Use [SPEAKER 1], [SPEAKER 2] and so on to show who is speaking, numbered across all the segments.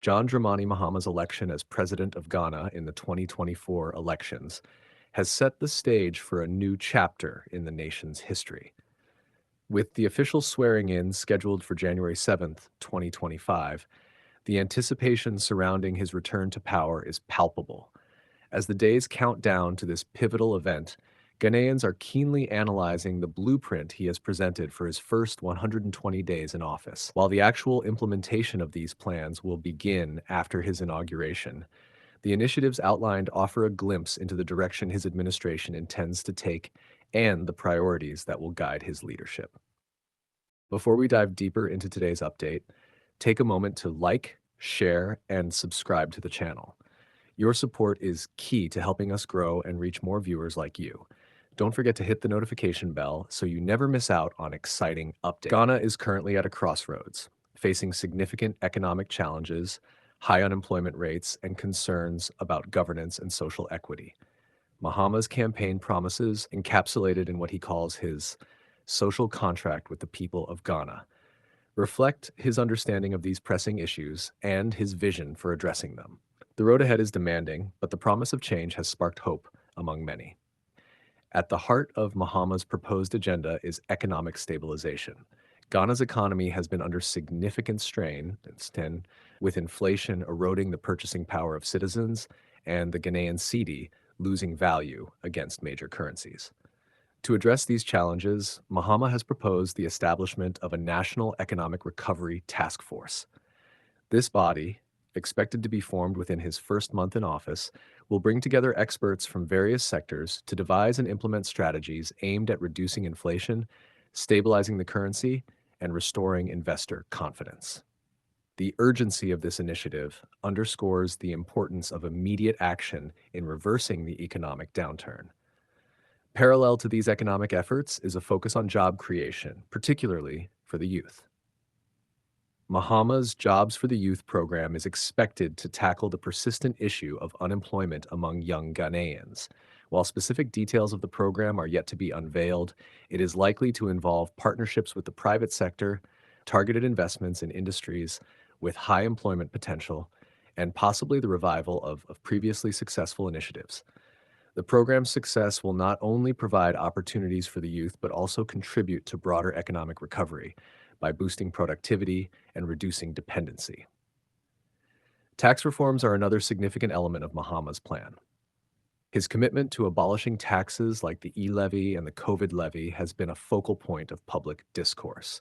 [SPEAKER 1] John Dramani Mahama's election as president of Ghana in the 2024 elections has set the stage for a new chapter in the nation's history. With the official swearing-in scheduled for January 7th, 2025, the anticipation surrounding his return to power is palpable. As the days count down to this pivotal event, Ghanaians are keenly analyzing the blueprint he has presented for his first 120 days in office. While the actual implementation of these plans will begin after his inauguration, the initiatives outlined offer a glimpse into the direction his administration intends to take and the priorities that will guide his leadership. Before we dive deeper into today's update, take a moment to like, share, and subscribe to the channel. Your support is key to helping us grow and reach more viewers like you. Don't forget to hit the notification bell so you never miss out on exciting updates. Ghana is currently at a crossroads, facing significant economic challenges, high unemployment rates, and concerns about governance and social equity. Mahama's campaign promises, encapsulated in what he calls his social contract with the people of Ghana, reflect his understanding of these pressing issues and his vision for addressing them. The road ahead is demanding, but the promise of change has sparked hope among many. At the heart of Mahama's proposed agenda is economic stabilization. Ghana's economy has been under significant strain, with inflation eroding the purchasing power of citizens and the Ghanaian cedi losing value against major currencies. To address these challenges, Mahama has proposed the establishment of a National Economic Recovery Task Force. This body, expected to be formed within his first month in office, will bring together experts from various sectors to devise and implement strategies aimed at reducing inflation, stabilizing the currency, and restoring investor confidence. The urgency of this initiative underscores the importance of immediate action in reversing the economic downturn. Parallel to these economic efforts is a focus on job creation, particularly for the youth. Mahama's Jobs for the Youth program is expected to tackle the persistent issue of unemployment among young Ghanaians. While specific details of the program are yet to be unveiled, it is likely to involve partnerships with the private sector, targeted investments in industries with high employment potential, and possibly the revival of previously successful initiatives. The program's success will not only provide opportunities for the youth, but also contribute to broader economic recovery by boosting productivity and reducing dependency. Tax reforms are another significant element of Mahama's plan. His commitment to abolishing taxes like the E-levy and the COVID levy has been a focal point of public discourse.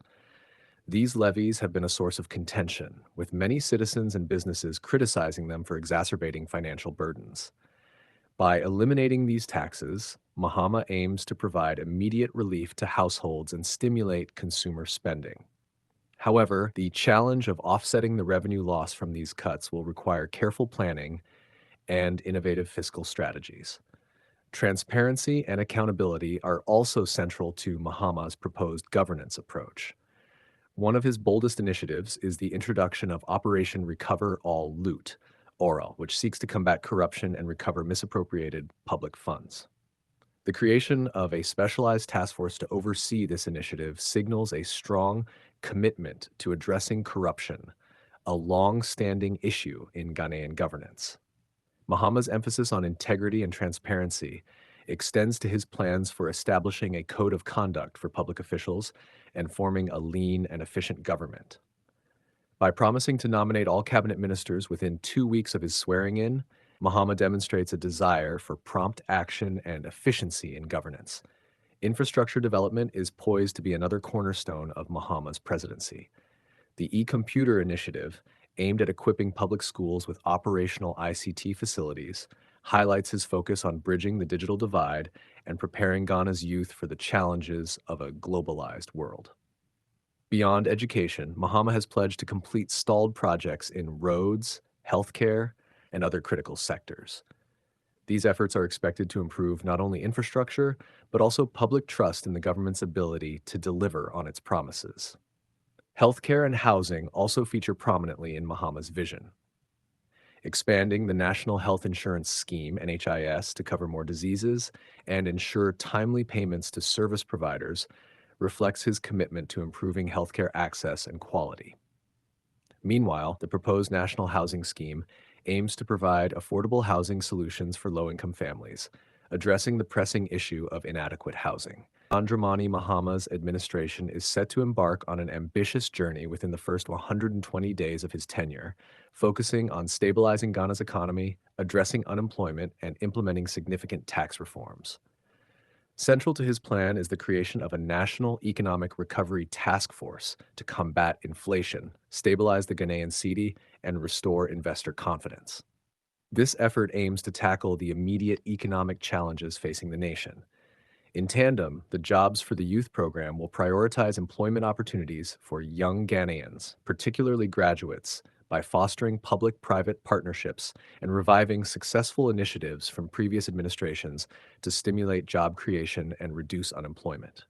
[SPEAKER 1] These levies have been a source of contention, with many citizens and businesses criticizing them for exacerbating financial burdens. By eliminating these taxes, Mahama aims to provide immediate relief to households and stimulate consumer spending. However, the challenge of offsetting the revenue loss from these cuts will require careful planning and innovative fiscal strategies. Transparency and accountability are also central to Mahama's proposed governance approach. One of his boldest initiatives is the introduction of Operation Recover All Loot, ORAL, which seeks to combat corruption and recover misappropriated public funds. The creation of a specialized task force to oversee this initiative signals a strong commitment to addressing corruption, a long-standing issue in Ghanaian governance. Mahama's emphasis on integrity and transparency extends to his plans for establishing a code of conduct for public officials and forming a lean and efficient government. By promising to nominate all cabinet ministers within 2 weeks of his swearing-in, Mahama demonstrates a desire for prompt action and efficiency in governance. Infrastructure development is poised to be another cornerstone of Mahama's presidency. The e-computer initiative, aimed at equipping public schools with operational ICT facilities, highlights his focus on bridging the digital divide and preparing Ghana's youth for the challenges of a globalized world. Beyond education, Mahama has pledged to complete stalled projects in roads, healthcare, and other critical sectors. These efforts are expected to improve not only infrastructure, but also public trust in the government's ability to deliver on its promises. Healthcare and housing also feature prominently in Mahama's vision. Expanding the National Health Insurance Scheme, NHIS, to cover more diseases and ensure timely payments to service providers reflects his commitment to improving healthcare access and quality. Meanwhile, the proposed national housing scheme aims to provide affordable housing solutions for low-income families, addressing the pressing issue of inadequate housing. John Dramani Mahama's administration is set to embark on an ambitious journey within the first 120 days of his tenure, focusing on stabilizing Ghana's economy, addressing unemployment, and implementing significant tax reforms. Central to his plan is the creation of a national economic recovery task force to combat inflation, stabilize the Ghanaian cedi, and restore investor confidence. This effort aims to tackle the immediate economic challenges facing the nation. In tandem, the Jobs for the Youth program will prioritize employment opportunities for young Ghanaians, particularly graduates, by fostering public-private partnerships and reviving successful initiatives from previous administrations to stimulate job creation and reduce unemployment.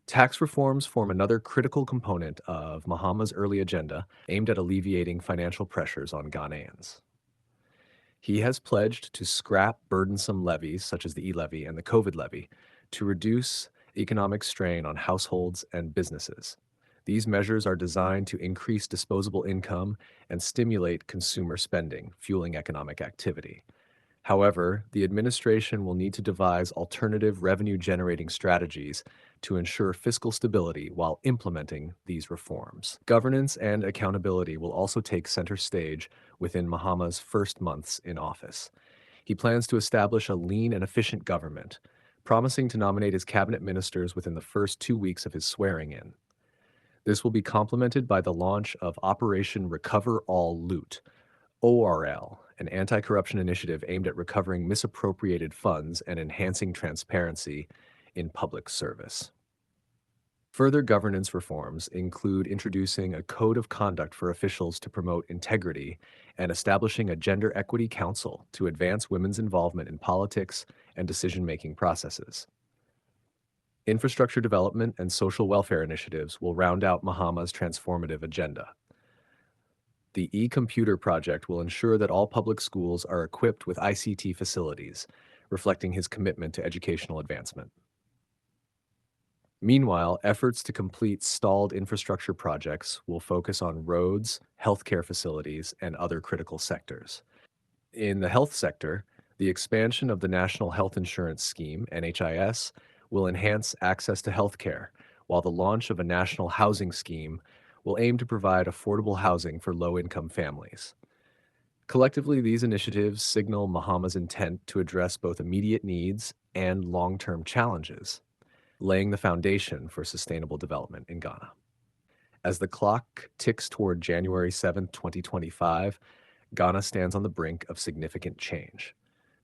[SPEAKER 1] Tax reforms form another critical component of Mahama's early agenda aimed at alleviating financial pressures on Ghanaians. He has pledged to scrap burdensome levies such as the E-levy and the COVID levy to reduce economic strain on households and businesses. These measures are designed to increase disposable income and stimulate consumer spending, fueling economic activity. However, the administration will need to devise alternative revenue-generating strategies to ensure fiscal stability while implementing these reforms. Governance and accountability will also take center stage within Mahama's first months in office. He plans to establish a lean and efficient government, promising to nominate his cabinet ministers within the first 2 weeks of his swearing-in. This will be complemented by the launch of Operation Recover All Loot, ORL, an anti-corruption initiative aimed at recovering misappropriated funds and enhancing transparency in public service. Further governance reforms include introducing a code of conduct for officials to promote integrity and establishing a gender equity council to advance women's involvement in politics and decision-making processes. Infrastructure development and social welfare initiatives will round out Mahama's transformative agenda. The e-computer project will ensure that all public schools are equipped with ICT facilities, reflecting his commitment to educational advancement. Meanwhile, efforts to complete stalled infrastructure projects will focus on roads, healthcare facilities, and other critical sectors. In the health sector, the expansion of the National Health Insurance Scheme, NHIS, will enhance access to healthcare, while the launch of a national housing scheme will aim to provide affordable housing for low-income families. Collectively, these initiatives signal Mahama's intent to address both immediate needs and long-term challenges, laying the foundation for sustainable development in Ghana. As the clock ticks toward January 7, 2025, Ghana stands on the brink of significant change.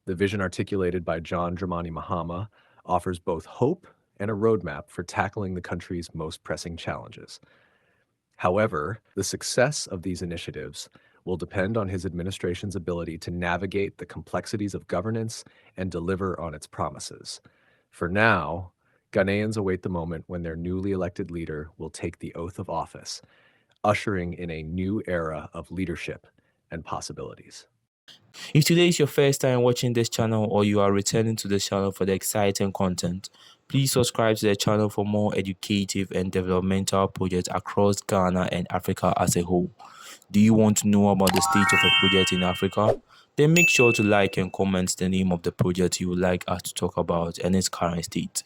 [SPEAKER 1] The vision articulated by John Dramani Mahama offers both hope and a roadmap for tackling the country's most pressing challenges. However, the success of these initiatives will depend on his administration's ability to navigate the complexities of governance and deliver on its promises. For now, Ghanaians await the moment when their newly elected leader will take the oath of office, ushering in a new era of leadership and possibilities.
[SPEAKER 2] If today is your first time watching this channel or you are returning to this channel for the exciting content, please subscribe to the channel for more educative and developmental projects across Ghana and Africa as a whole. Do you want to know about the state of a project in Africa? Then make sure to like and comment the name of the project you would like us to talk about and its current state.